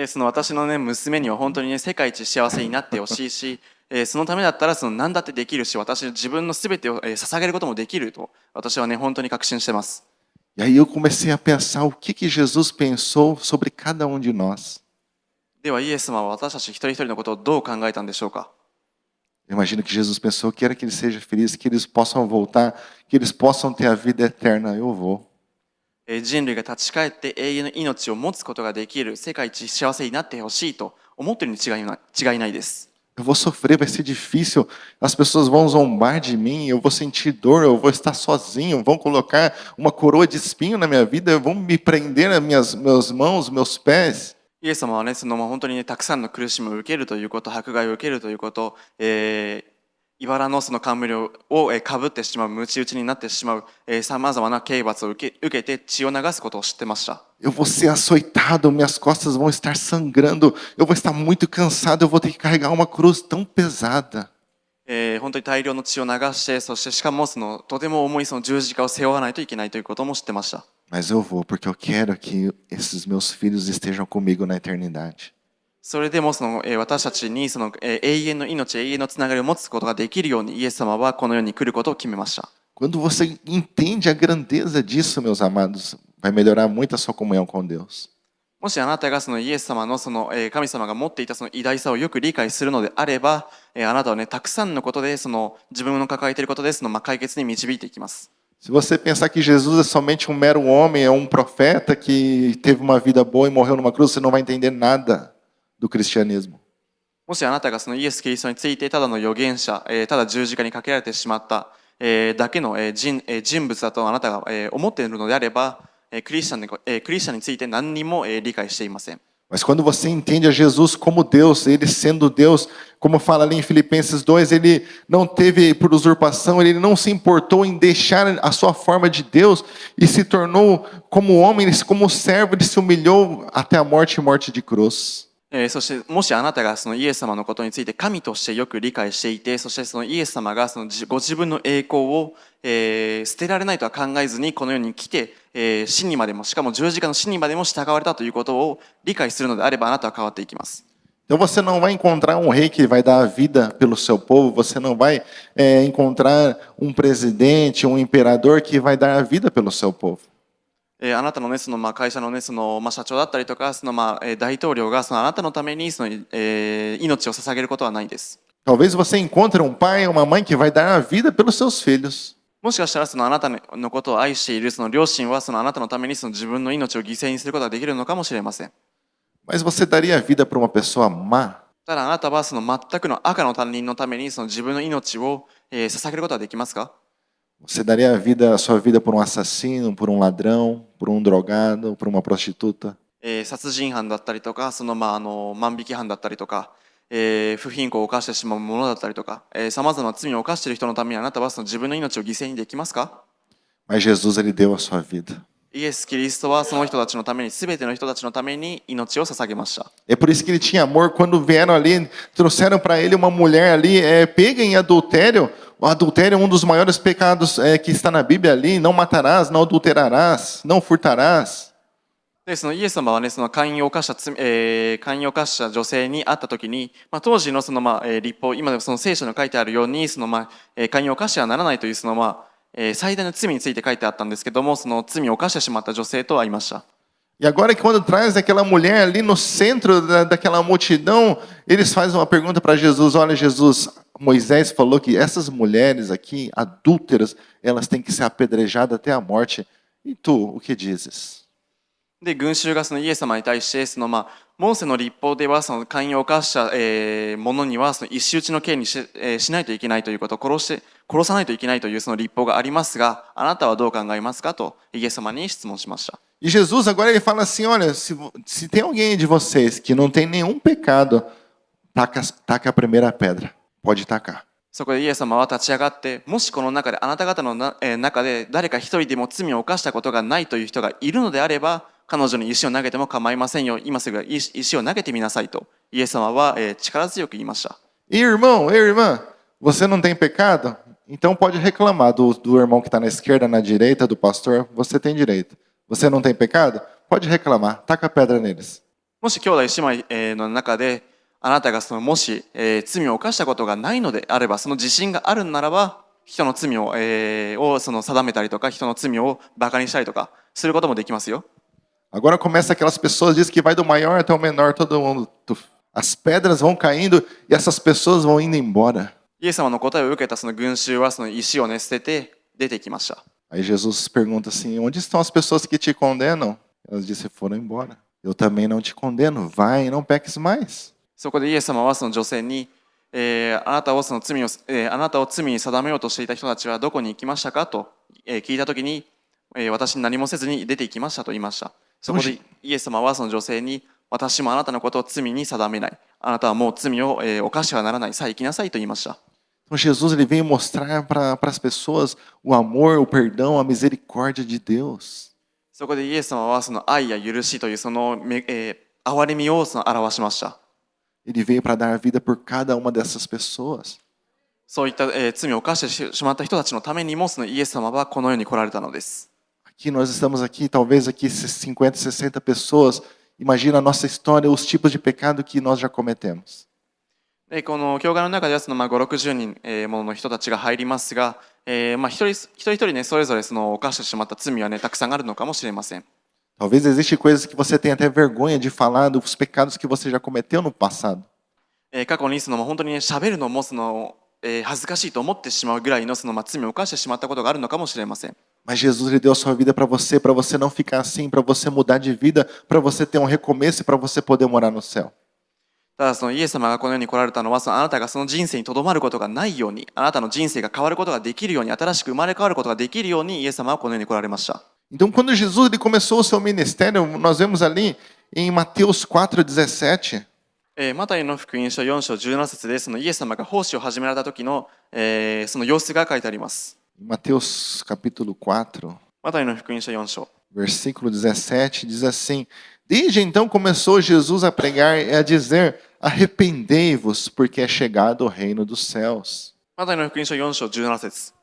その私の、娘には本当に、世界一幸せになってほしいし、そのためだったらその何だってできるし、私自分の全てを、捧げることもできると私は本当に確信しています。 E aí eu comecei a pensar o que Jesus pensou sobre cada um de nós. ではイエス様は私たち一人一人のことをどう考えたんでしょうか。 Eu imagino que Jesus pensou: quero que eles sejam felizes, que eles possam voltar, que eles possam ter a vida eterna. Eu vou. 人類が立ち返って永遠の命を持つことができる、世界一幸せになってほしいと思っているに違いないです。 Eu vou sofrer, vai ser difícil, as pessoas vão zombar de mim, eu vou sentir dor, eu vou estar sozinho, vão colocar uma coroa de espinho na minha vida, vão me prender nas minhas mãos, meus pés. イエス様はその本当にたくさんの苦しみを受けるということ、迫害を受けるということ、茨のその冠をかぶってしまう、鞭打ちになってしまう、さまざまな刑罰を受けて血を流すことを知ってました。 Eu vou ser açoitado, minhas costas vão estar sangrando, eu vou estar muito cansado, eu vou ter que carregar uma cruz tão pesada. 本当に大量の血を流して、そしてしかもそのとても重いその十字架を背負わないといけないということも知ってました。 Mas eu vou, porque eu quero que esses meus filhos estejam comigo na eternidade. それでもその、私たちにその、永遠の命、永遠のつながりを持つことができるように、イエス様はこの世に来ることを決めました。 Quando você entende a grandeza disso, meus amados, vai melhorar muito a sua comunhão com Deus. もしあなたがそのイエス様のその、神様が持っていたその偉大さをよく理解するのであれば、あなたはたくさんのことでその自分の抱えていることでその、解決に導いていきます。 Se você pensar que Jesus é somente um mero homem, é um profeta que teve uma vida boa e morreu numa cruz, você não vai entender nada do cristianismo. もしあなたがそのイエス・キリストについてただの預言者、ただ十字架にかけられてしまった、だけの、人物だとあなたが、思っているのであれば、クリスチャンについて何にも、理解していません。 Mas quando você entende a Jesus como Deus, ele sendo Deus, como fala ali em Filipenses 2, ele não teve por usurpação, ele não se importou em deixar a sua forma de Deus e se tornou como homem, como servo, ele se humilhou até a morte e morte de cruz. そしてもしあなたがそのイエス様のことについて神としてよく理解していて、そしてそのイエス様がそのご自分の栄光を、捨てられないとは考えずにこの世に来て、死にまでも、しかも十字架の死にまでも従われたということを理解するのであれば、あなたは変わっていきます。 Então você não vai encontrar um rei que vai dar a vida pelo seu povo, você não vai encontrar um presidente, um imperador que vai dar a vida pelo seu povo. あなたのその会社のその社長だったりとか、その大統領がそのあなたのためにその命を捧げることはないです。 Talvez você encontre um pai ou uma mãe que vai dar a vida pelos seus filhos. もしかしたらそのあなたのことを愛しているその両親はそのあなたのためにその自分の命を犠牲にすることができるのかもしれません。 Mas você daria a vida para uma pessoa má? ただあなたはその全くの赤の他人のためにその自分の命を捧げることはできますか？ Você daria a sua vida por um assassino, por um ladrão, por um drogado, por uma prostituta? 殺人犯だったりとか、その万引き犯だったりとか、不貧困を犯してしまうものだったりとか、さまざまな罪を犯している人のためにあなたはその自分の命を犠牲にできますか？ Mas Jesus, ele deu a sua vida. イエス・キリストはその人たちのために、全ての人たちのために命を捧げました。 É por isso que ele tinha amor. Quando vieram ali, trouxeram para ele uma mulher ali, pega em adultério. O adultério é um dos maiores pecados que está na Bíblia ali. Não matarás, não adulterarás, não furtarás. で、そのイエス様はね、その姦淫を犯した罪、姦淫を犯した女性に会った時に、当時のその律法、今でもその聖書に書いてあるように、その姦淫を犯してはならないというその最大の罪について書いてあったんですけども、その罪を犯してしまった女性と会いました。E agora, quando traz aquela mulher ali no centro daquela multidão, eles fazem uma pergunta para Jesus: olha, Jesus, Moisés falou que essas mulheres aqui, adúlteras, elas têm que ser apedrejadas até a morte. E tu, o que dizes? で、群衆がそのイエス様に対して、モーセの律法ではその姦淫を犯した、者にはその石打ちの刑にしないといけないということ、殺さないといけないというその律法がありますが、あなたはどう考えますかとイエス様に質問しました。E Jesus agora ele fala assim: olha, se tem alguém de vocês que não tem nenhum pecado, taca a primeira pedra. Pode tacar. そこでイエス様は立ち上がって、もしこの中であなた方の中で誰か一人でも罪を犯したことがないという人がいるのであれば、彼女に石を投げても構いませんよ。今すぐ石を投げてみなさいとイエス様は力強く言いました。E irmão, irmã, você não tem pecado? Então pode reclamar do irmão que está na esquerda, na direita, do pastor. Você tem direito. Você não tem pecado? Pode reclamar. Taca a pedra neles. もし兄弟姉妹の中であなたがもし罪を犯したことがないのであれば、その自信があるならば、人の罪をその定めたりとか、人の罪をバカにしたりとかすることもできますよ。Agora começa aquelas pessoas, diz que vai do maior até o menor, todo mundo. As pedras vão caindo e essas pessoas vão indo embora. イエス様の答えを受けたその群衆はその石を捨てて出てきました。Aí Jesus pergunta assim: onde estão as pessoas que te condenam? Elas disseram: foram embora. Eu também não te condeno. Vai e não peques mais. そこでイエス様はその女性に、あなたを罪に定めようとしていた人たちはどこに行きましたかと聞いたときに、私に何もせずに出て行きましたと言いました。そこでイエス様はその女性に、私もあなたのことを罪に定めない。あなたはもう罪を犯してはならない。さあ行きなさいと言いました。Então Jesus ele veio mostrar para as pessoas o amor, o perdão, a misericórdia de Deus. そこでイエス様はその愛や許しというその憐れみを表しました。Ele veio para dar a vida por cada uma dessas pessoas. そういった罪を犯してしまった人たちのためにも、そのイエス様はこの世に来られたのです。Aqui nós estamos aqui, talvez aqui 50, 60 pessoas. Imagina a nossa história, os tipos de pecado que nós já cometemos. でこの教会の中ではその5、60人ものの人たちが入りますが、一人一人ね、それぞれその犯してしまった罪はね、たくさんあるのかもしれません。Talvez existem coisas que você tem até vergonha de falar dos pecados que você já cometeu no passado. 過去にその本当にね、喋るのも恥ずかしいと思ってしまうぐらいの罪を犯してしまったことがあるのかもしれません。Mas Jesus ele deu a sua vida para você não ficar assim, para você mudar de vida, para você ter um recomeço e para você poder morar no céu. ただそのイエス様がこの世に来られたのは、あなたがその人生にとどまることがないように、あなたの人生が変わることができるように、新しく生まれ変わることができるようにイエス様はこの世に来られました。Então, quando Jesus ele começou o seu ministério, nós vemos ali em Mateus 4:17. マタイの福音書4章17節で、そのイエス様が奉仕を始められた時の、その様子が書いてあります。Mateus capítulo 4, マタイの福音書4章。versículo 17, diz assim: Desde então começou Jesus a pregar e a dizer: Arrependei-vos, porque é chegado o reino dos céus. マタイの福音書4章17節。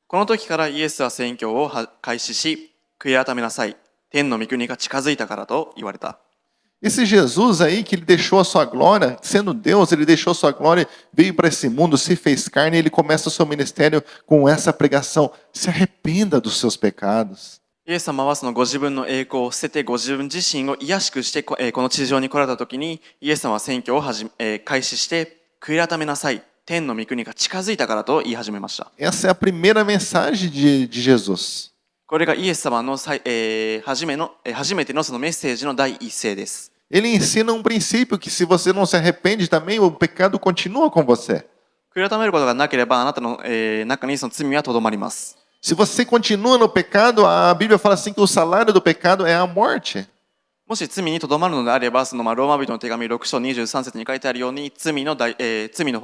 この時からイエスは宣教を開始し、悔い改めなさい。天の御国が近づいたからと言われた。Esse Jesus aí que ele deixou a sua glória, sendo Deus, ele deixou a sua glória, veio para esse mundo, se fez carne, e ele começa o seu ministério com essa pregação: se arrependa dos seus pecados. イエス様はそのご自分の栄光を捨ててご自分自身を卑しくしてこの地上に来られた時に、イエス様は宣教を開始して悔い改めなさい。天の御国が近づいたからと言い始めました。Essa é a primeira mensagem de Jesus. これがイエス様の初めてのそのメッセージの第一声です。Ele ensina um princípio que se você não se arrepende também, o pecado continua com você. 悔い改めることがなければあなたの中にその罪はとどまります。Se você continua no pecado, a Bíblia fala assim que o salário do pecado é a morte. もし罪にとどまるのであれば、そのローマ人の手紙6章23節に書いてあるように、罪の報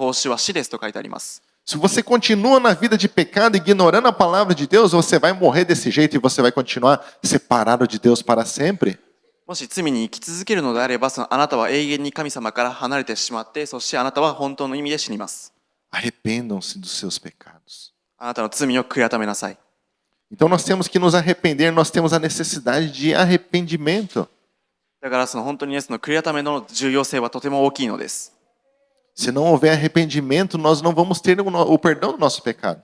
酬は死ですと書いてあります。Se você continua na vida de pecado, ignorando a palavra de Deus, você vai morrer desse jeito e você vai continuar separado de Deus para sempre. もし罪に生き続けるのであれば、あなたは永遠に神様から離れてしまって、そしてあなたは本当の意味で死にます。Arrependam-se dos seus pecados. あなたの罪を悔い改めなさい。 Então nós temos que nos arrepender, nós temos a necessidade de arrependimento. だから本当にね、悔い改めの重要性はとても大きいのです。Se não houver arrependimento, nós não vamos ter o perdão do nosso pecado.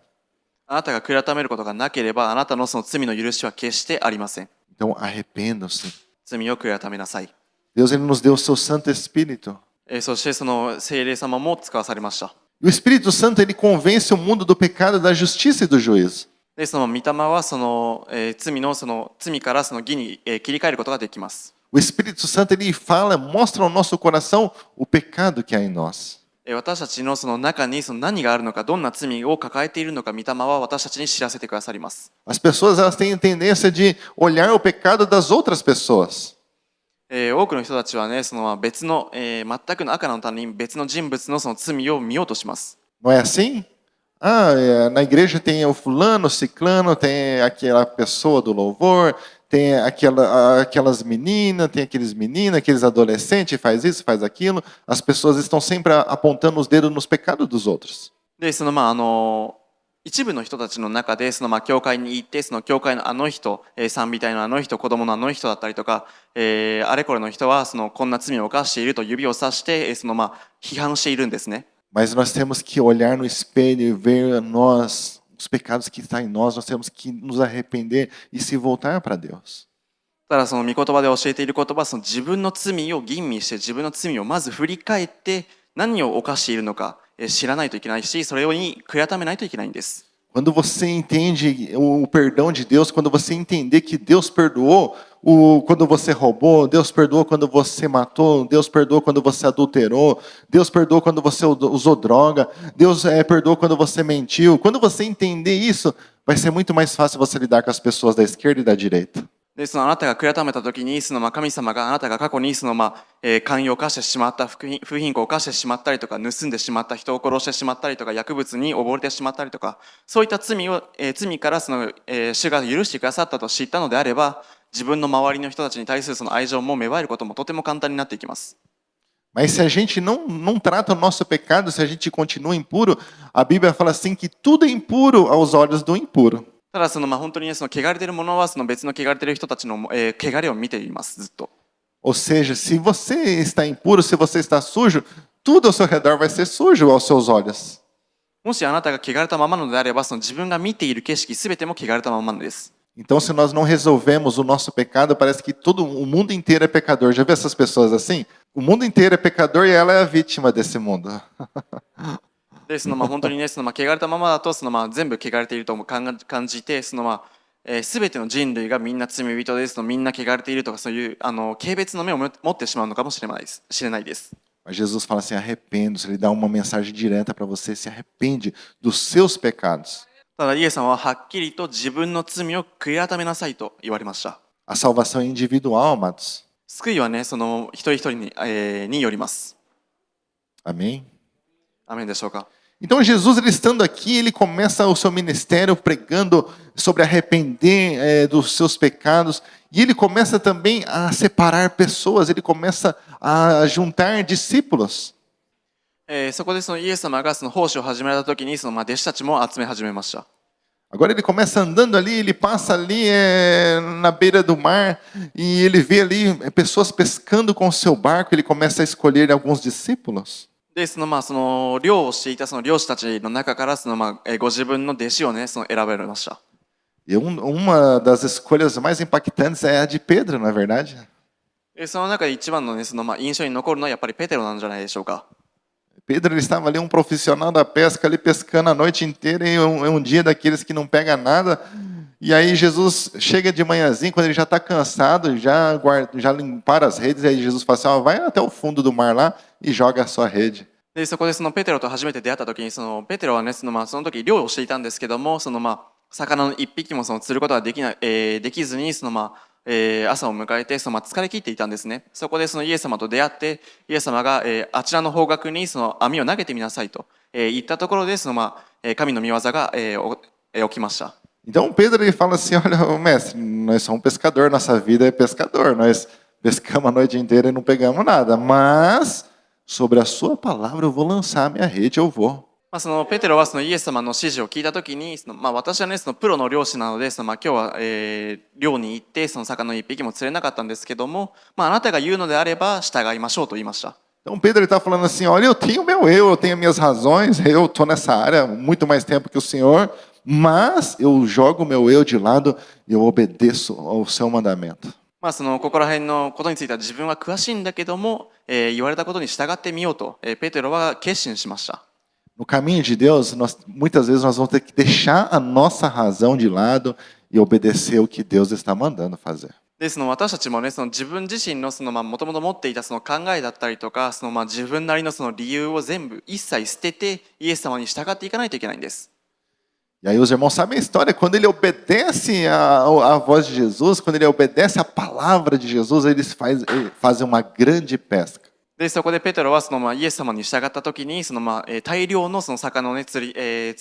あなたが悔い改めることがなければ、あなたのその罪の許しは決してありません。Então, arrependam-se. 罪を悔い改めなさい。Deus ele nos deu o seu Santo Espírito. そしてその聖霊様も使わされました。E o Espírito Santo ele convence o mundo do pecado, da justiça e do juízo. で、その御霊は罪からその義に切り替えることができます。O Espírito Santo ele fala, mostra ao nosso coração o pecado que há em nós. 私たちのその中に何があるのか、どんな罪を抱えているのか、御霊は私たちに知らせてくださります。As pessoas elas têm a tendência de olhar o pecado das outras pessoas. 多くの人たちはね、別の、全くの赤の他人、別の人物のその罪を見ようとします。Não é assim? Na igreja tem o fulano, o ciclano, tem aquela pessoa do louvor, tem aquelas meninas, tem aqueles meninos, aqueles adolescentes, faz isso, faz aquilo. As pessoas estão sempre apontando os dedos nos pecados dos outros. で、一部の人たちの中で、教会に行って、教会のあの人、賛美隊のあの人、子供のあの人だったりとか、あれこれの人はこんな罪を犯していると指をさして、批判しているんですね。Mas nós temos que olhar no espelho e ver nós, os pecados que estão em nós, nós temos que nos arrepender e se voltar para Deus. ただ御言葉で教えている言葉は自分の罪を吟味して自分の罪をまず振り返って何を犯しているのか知らないといけないし、それに悔い改めないといけないんです。Quando você entende o perdão de Deus, quando você entender que Deus perdoou quando você roubou, Deus perdoou quando você matou, Deus perdoou quando você adulterou, Deus perdoou quando você usou droga, Deus perdoou quando você mentiu. Quando você entender isso, vai ser muito mais fácil você lidar com as pessoas da esquerda e da direita. で、あなたが悔い改めたときに、神様があなたが過去に寛容を犯してしまった、不貧困を犯してしまったりとか、盗んでしまった、人を殺してしまったりとか、薬物に溺れてしまったりとか、そういった罪から主が許してくださったと知ったのであれば、自分の周りの人たちに対する愛情も芽生えることもとても簡単になっていきます。Mas se a gente não trata o nosso pecado, se a gente continua impuro, a Bíblia fala assim que tudo é impuro aos olhos do impuro. ただ本当にね、汚れているものは別の汚れている人たちの、汚れを見ています、ずっと。Ou seja, se você está impuro, se você está sujo, tudo ao seu redor vai ser sujo aos seus olhos. もしあなたが汚れたままのであれば、自分が見ている景色すべても汚れたままです。Então, se nós não resolvemos o nosso pecado, parece que o mundo inteiro é pecador. Já viu essas pessoas assim? O mundo inteiro é pecador e ela é a vítima desse mundo. で、本当にね、汚れたままだと、全部汚れていると感じて、すべての人類がみんな罪人です、みんな汚れているとか、そういう軽蔑の目を持ってしまうのかもしれないです。Mas Jesus fala assim, arrependa-se. Ele dá uma mensagem direta para você, se arrepende dos seus pecados. ただ、イエス様ははっきりと自分の罪を悔い改めなさいと言われました。A salvação é individual, amados. 救いはね、一人一人によります。Amém? アメンでしょうか。Então Jesus, ele estando aqui, ele começa o seu ministério pregando sobre arrepender dos seus pecados. E ele começa também a separar pessoas, ele começa a juntar discípulos. そこでイエス様が奉仕を始められた時に弟子たちも集め始めました。Agora ele começa andando ali, ele passa ali na beira do mar e ele vê ali pessoas pescando com o seu barco, ele começa a escolher alguns discípulos. で、漁をしていた漁師たちの中からご自分の弟子をね、選ばれました。E uma das escolhas mais impactantes é a de Pedro, não é verdade? その中で一番のね、印象に残るのはやっぱりペテロなんじゃないでしょうか。Pedro ele estava ali, um profissional da pesca, ali pescando a noite inteira, e um dia daqueles que não pega nada. E aí Jesus chega de manhãzinho, quando ele já está cansado, já limpar as redes, e aí Jesus fala assim, vai até o fundo do mar lá e joga a sua rede. で、そこでペテロと初めて出会った時にペテロはね、その時漁をしていたんですけども、魚の一匹も釣ることができずに朝を迎えて疲れ切っていたんですね。そこでイエス様と出会って、イエス様があちらの方角に網を投げてみなさいと言ったところで神の御業が起きました。Então Pedro ele fala assim, olha, mestre, nós somos pescador, nossa vida é pescador, nós pescamos a noite inteira e não pegamos nada, mas sobre a sua palavra eu vou lançar a minha rede, eu vou. そのペテロはそのイエス様の指示を聞いたときに、私はね、そのプロの漁師なので、今日は、漁に行って、その魚の一匹も釣れなかったんですけども、あなたが言うのであれば従いましょうと言いました。Então Pedro está falando assim, olha, eu tenho meu eu tenho minhas razões, eu estou nessa área há muito mais tempo que o Senhor, mas eu jogo meu eu de lado e eu obedeço ao seu mandamento. そのここら辺のことについては自分は詳しいんだけども、言われたことに従ってみようと、ペテロは決心しました。No caminho de Deus, muitas vezes nós vamos ter que deixar a nossa razão de lado e obedecer o que Deus está mandando fazer. で、その私たちもね、その自分自身のそのもともと持っていたその考えだったりとか、その自分なりのその理由を全部一切捨ててイエス様に従っていかないといけないんです。E aí os irmãos sabem a história, quando ele obedece a voz de Jesus, quando ele obedece a palavra de Jesus, eles fazem uma grande pesca. で、そこでペテロはそのイエス様に従った時にその大量のその魚をね釣る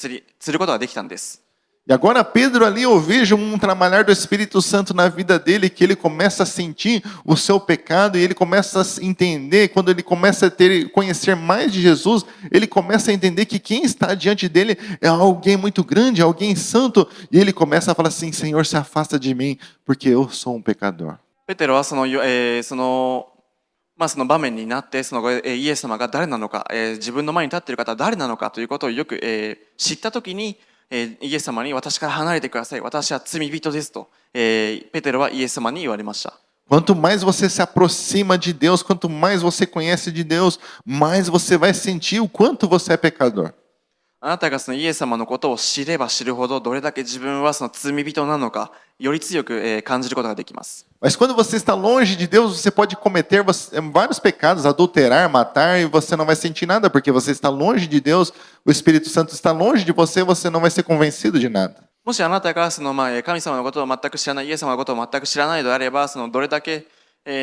ことができたんです。E agora Pedro ali eu vejo trabalhar do Espírito Santo na vida dele, que ele começa a sentir o seu pecado e ele começa a entender, quando ele começa a conhecer mais de Jesus, ele começa a entender que quem está diante dele é alguém muito grande, alguém santo, e ele começa a falar assim, Senhor, se afasta de mim, porque eu sou um pecador. ペテロはその場面になってイエス様が誰なのか、自分の前に立っている方は誰なのかということをよく、知った時にイエス様に私から離れてください。私は罪人ですと、ペテロはイエス様に言われました。Quanto mais você se aproxima de Deus, quanto mais você conhece de Deus, mais você vai sentir o quanto você é pecador. あなたがそのイエス様のことを知れば知るほどどれだけ自分はその罪人なのかより強く感じることができます。Mas quando você está longe de Deus, você pode cometer vários pecados, adulterar, matar, e você não vai sentir nada, porque você está longe de Deus, o Espírito Santo está longe de você, você não vai ser convencido de nada. もしあなたが神様のことを全く知らない、イエス様のことを全く知らないのであれば、どれだけ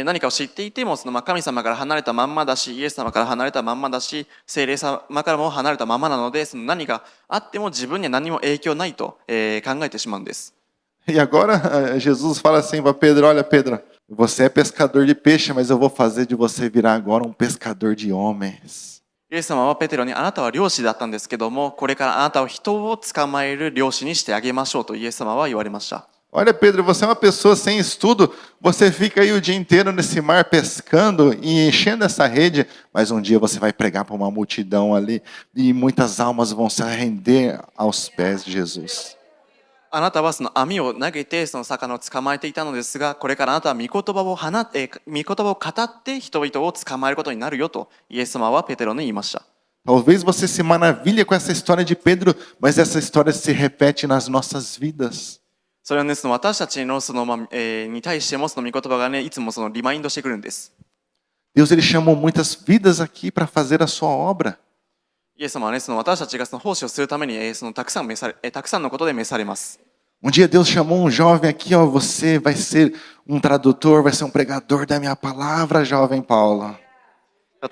何かを知っていても神様から離れたまんまだし、イエス様から離れたまんまだし、聖霊様からも離れたままなので、何があっても自分には何も影響ないと考えてしまうんです。E agora Jesus fala assim para Pedro, olha Pedro, você é pescador de peixe, mas eu vou fazer de você virar agora um pescador de homens. イエス様はペテロにあなたは漁師だったんですけども、これからあなたを人を捕まえる漁師にしてあげましょうとイエス様は言われました。Olha, Pedro, você é uma pessoa sem estudo, você fica aí o dia inteiro nesse mar pescando e enchendo essa rede, mas um dia você vai pregar para uma multidão ali e muitas almas vão se render aos pés de Jesus. あなたはその網を投げてその魚を捕まえていたのですが、これからあなたは御言葉を語って人々を捕まえることになるよとイエス様はペテロに言いました。Talvez você se maravilhe com essa história de Pedro, mas essa história se repete nas nossas vidas. それはね、私たちのに対してもその御言葉がね、いつもリマインドしてくるんです。Deus ele chamou muitas vidas aqui para fazer a sua obra. イエス様はね、私たちが奉仕をするためにたくさんのことで召されます。Dia Deus chamou jovem aqui, ó, você vai ser tradutor, vai ser pregador da minha palavra, jovem Paulo.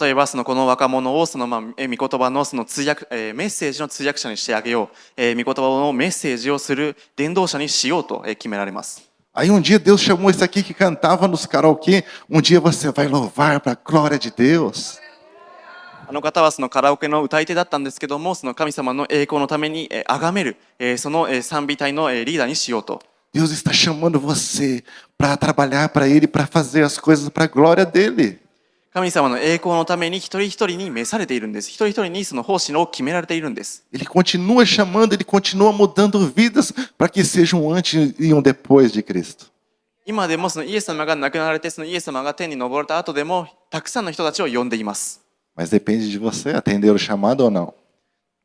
例えばこの若者を御言葉の通訳、メッセージの通訳者にしてあげよう、御言葉のメッセージをする伝道者にしようと決められます。Aí dia Deus chamou esse aqui que cantava nos karaokê, dia você vai louvar para a glória de Deus. あの方はカラオケの歌い手だったんですけども、神様の栄光のために崇める、その賛美隊のリーダーにしようと。Deus está chamando você para trabalhar para Ele, para fazer as coisas para a glória dele. 神様の栄光のために一人一人に召されているんです。一人一人にその奉仕を決められているんです。Ele continua chamando, ele continua mudando vidas para que seja antes e depois de Cristo. 今でもイエス様が亡くなられてイエス様が天に昇られた後でもたくさんの人たちを呼んでいます。Mas depende de você atender o chamado ou não.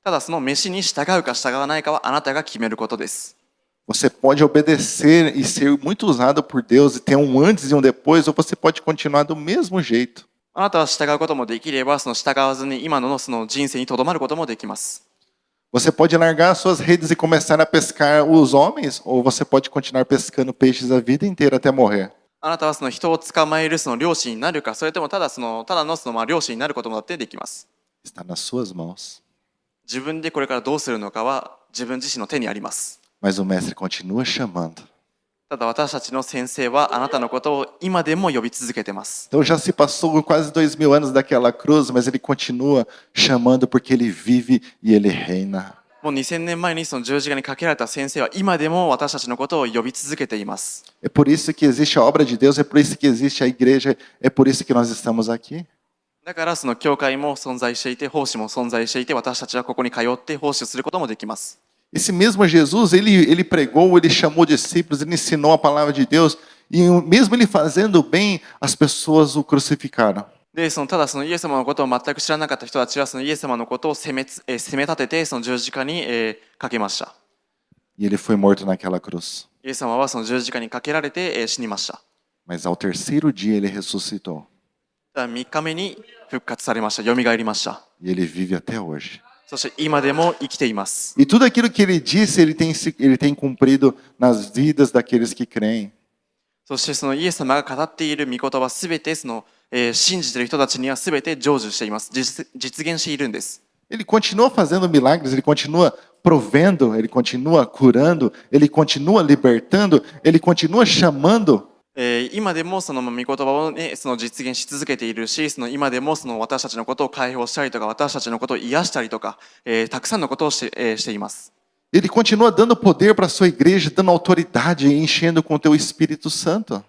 ただ召しに従うか従わないかはあなたが決めることです。Você pode obedecer e ser muito usado por Deus e ter antes e depois, ou você pode continuar do mesmo jeito. あなたは従うこともできれば従わずに今の人生にとどまることもできます。Você pode largar suas redes e começar a pescar os homens, ou você pode continuar pescando peixes a vida inteira até morrer. あなたは人を捕まえる漁師になるか、それともただの漁師になることもだってできます。Está nas suas mãos. 自分でこれからどうするのかは自分自身の手にあります。Mas o mestre continua chamando. ただ私たちの先生はあなたのことを今でも呼び続けてます。 Então já se passou quase 2000 anos daquela cruz, mas ele continua chamando porque ele vive e ele reina. もう2000年前にその十字架にかけられた先生は今でも私たちのことを呼び続けています。 É por isso que existe a obra de Deus, é por isso que existe a igreja, é por isso que nós estamos aqui. だからその教会も存在していて、奉仕も存在していて、私たちはここに通って奉仕をすることもできます。 Esse mesmo Jesus, ele pregou, ele chamou discípulos, ele ensinou a palavra de Deus, e mesmo ele fazendo bem, as pessoas o crucificaram. で、ただそのイエス様のことを全く知らなかった人たちはそのイエス様のことを責め立ててその十字架にかけました。 E ele foi morto naquela cruz. イエス様はその十字架にかけられて死にました。 Mas ao terceiro dia ele ressuscitou. ただ3日目に復活されました。よみがえりました。 E ele vive até hoje. そして今でも生きています。 E tudo aquilo que ele disse, ele tem cumprido nas vidas daqueles que creem. そしてそのイエス様が語っている御言葉すべてその、信じている人たちにはすべて成就しています。実現しているんです。 Ele continua fazendo milagres, ele continua provendo, ele continua curando, ele continua libertando, ele continua chamando. 今でもその御言葉を、ね、その実現し続けているし、その今でもその私たちのことを解放したりとか、私たちのことを癒したりとか、たくさんのことをしています。 Ele continua dando poder para a sua igreja, dando autoridade e enchendo com o teu Espírito Santo.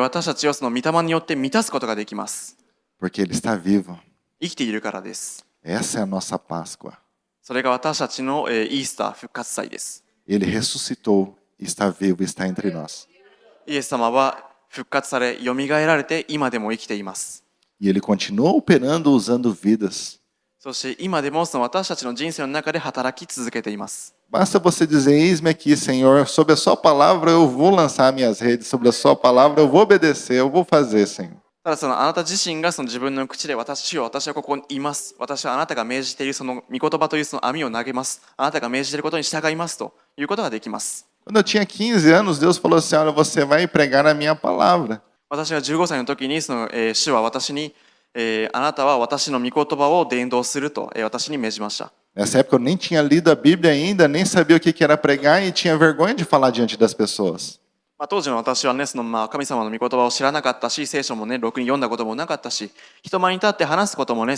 私たちをその御霊によって満たすことができます。 Porque ele está vivo. 生きているからです。 Essa é a nossa Páscoa. それが私たちのイースター復活祭です。 Ele ressuscitou, está vivo, está entre nós. イエス様は復活され、よみがえられて今でも生きています。 E ele continua operando usando vidas. そして今でもその私たちの人生の中で働き続けています。 Basta você dizer, eis-me aqui, Senhor, sobre a sua palavra eu vou lançar minhas redes, sobre a sua palavra eu vou obedecer, eu vou fazer, Senhor. ただそのあなた自身がその自分の口で私はここにいます。私はあなたが命じているその御言葉というその網を投げます。あなたが命じていることに従いますということができます。 Quando eu tinha 15 anos, Deus falou assim, olha, você vai pregar a minha palavra. 私が15歳の時にその、主は私に、あなたは私の御言葉を伝道すると、私に命じました。 Nessa época eu nem tinha lido a Bíblia ainda, nem sabia o que era pregar e tinha vergonha de falar diante das pessoas. 当時の私はね、その神様の御言葉を知らなかったし、聖書もね、ろくに読んだこともなかったし、人前に立って話すこともね、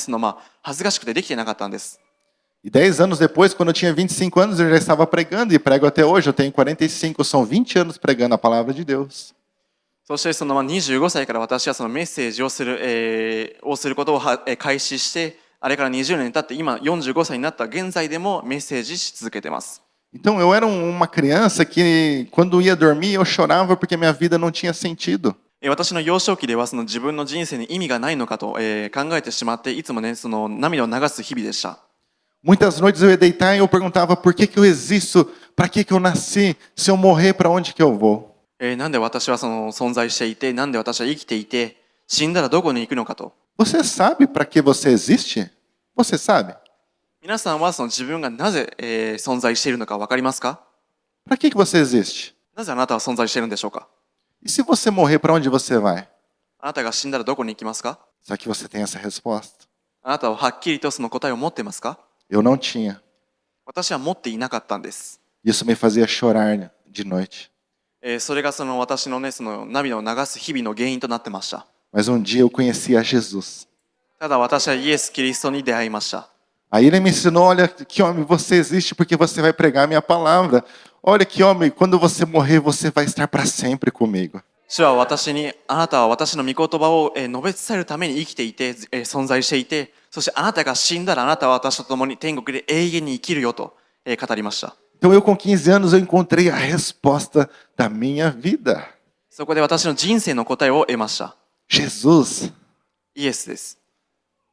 恥ずかしくてできてなかったんです。 E 10 anos depois, quando eu tinha 25 anos, eu já estava pregando e prego até hoje. Eu tenho 45, são 20 anos pregando a palavra de Deus. そしてその25歳から私はそのメッセージをすることを開始して、あれから20年経って今45歳になった現在でもメッセージし続けてます。 Então eu era uma criança que quando ia dormir eu chorava porque minha vida não tinha sentido. 私の幼少期ではその自分の人生に意味がないのかと考えてしまって、いつもねその涙を流す日々でした。 Muitas noites eu ia deitar e eu perguntava por que eu existo, para que eu nasci, se eu morrer, para onde que eu vou? なんで私はその存在していて、なんで私は生きていて、死んだらどこに行くのかと。 Você sabe para que você existe? Você sabe? 皆さんはその自分がなぜ、存在しているのか分かりますか？ Para que você existe? なぜあなたは存在しているんでしょうか？ E se você morrer, para onde você vai? あなたが死んだらどこに行きますか？ Será que você tem essa resposta? あなたははっきりとその答えを持っていますか？ Eu não tinha. 私は持っていなかったんです。 Isso me fazia chorar de noite. それがその私のね、その涙を流す日々の原因となってました。 Mas um dia eu conheci a Jesus. ただ私はイエス・キリストに出会いました。 Aí ele me ensinou, olha que homem, você existe porque você vai pregar a minha palavra. Olha que homem, quando você morrer, você vai estar para sempre comigo. 主は私に、あなたは私の御言葉を述べ伝えるために生きていて、存在していて、そしてあなたが死んだらあなたは私と共に天国で永遠に生きるよと語りました。 Então eu com 15 anos eu encontrei a resposta da minha vida. そこで私の人生の答えを得ました。 Jesus. イエスです。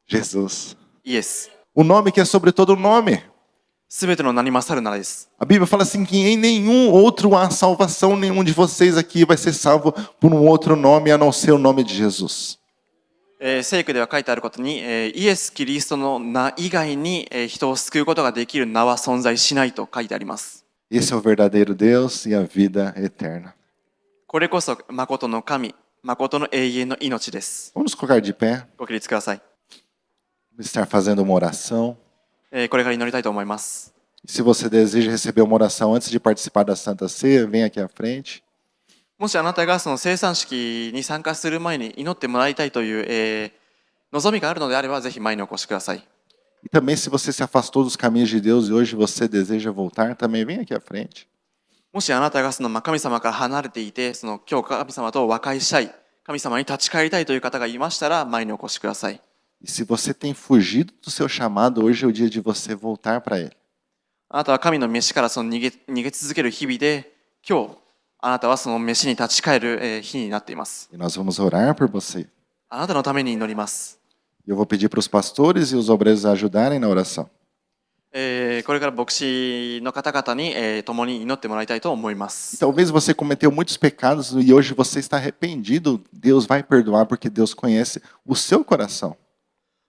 Jesus. イエス。 O nome que é sobre todo nome. すべての名に勝るならです。 A Bíblia fala assim que em nenhum outro há salvação, nenhum de vocês aqui vai ser salvo por um outro nome a não ser o nome de Jesus. 聖句では書いてあることに、イエス・キリストの名以外に、人を救うことができる名は存在しないと書いてあります。 Esse é o verdadeiro Deus e a vida eterna. これこそ誠の神、誠の永遠の命です。 Vamos nos colocar de pé. ご起立ください。 Vamos estar fazendo uma oração. これから祈りたいと思います。 E se você deseja receber uma oração antes de participar da Santa Ceia, vem aqui à frente. もしあなたがその生産式に参加する前に祈ってもらいたいという、望みがあるのであれば、ぜひ前にお越しください。E também, se você se afastou dos caminhos de Deus e hoje você deseja voltar, também vem aqui à frente. もしあなたがその神様から離れていて、その今日神様と和解したい、神様に立ち返りたいという方がいましたら、前にお越しください。E se você tem fugido do seu chamado, hoje é o dia de você voltar para Ele. あなたは神の飯からその逃げ続ける日々で、今日あなたはその飯に立ち返る日になっています。 E nós vamos orar por você. あなたのために祈ります。 E eu vou pedir para os pastores e os obreiros ajudarem na oração. これから牧師の方々に、共に祈ってもらいたいと思いま E す。 talvez você cometeu muitos pecados e hoje você está arrependido. Deus vai perdoar porque Deus conhece o seu coração.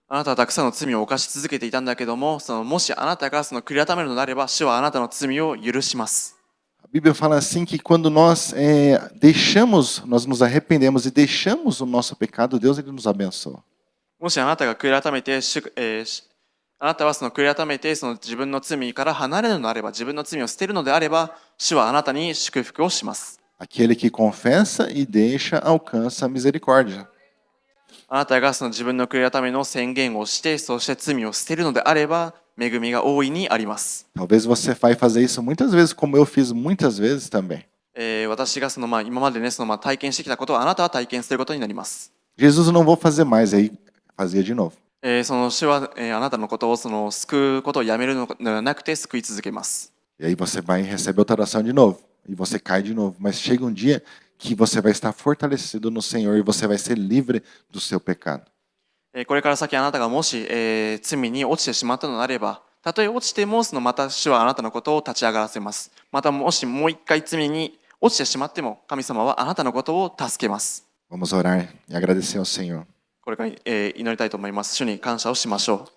あなたはたくさんの罪を犯し続けていたんだけども、もしあなたがその悔い改めるのであれば、主はあなたの罪を許します。 A Bíblia fala assim que quando nós nós nos arrependemos e deixamos o nosso pecado, Deus ele nos abençoa. もしあなたが悔い改めて、あなたはその悔い改めてその自分の罪から離れるのであれば、自分の罪を捨てるのであれば、主はあなたに祝福をします。 Aquele que confessa e deixa alcança a misericórdia. あなたがその自分の悔い改めの宣言をして、そして罪を捨てるのであれば、恵みが大いにあります。 Talvez você vai fazer isso muitas vezes, como eu fiz muitas vezes também. 私が今までね、体験してきたことをあなたは体験することになります。 Jesus, eu não vou fazer mais, aí fazia de novo. その主は、あなたのことを救うことをやめるのではなくて救い続けます。 E aí você vai e recebe outra oração de novo. E você cai de novo. Mas chega um dia que você vai estar fortalecido no Senhor e você vai ser livre do seu pecado. これから先あなたがもし、罪に落ちてしまったのであれば、たとえ落ちてもまた主はあなたのことを立ち上がらせます。またもしもう一回罪に落ちてしまっても神様はあなたのことを助けます。 Vamos orar e agradecer ao Senhor. これから、祈りたいと思います。主に感謝をしましょう。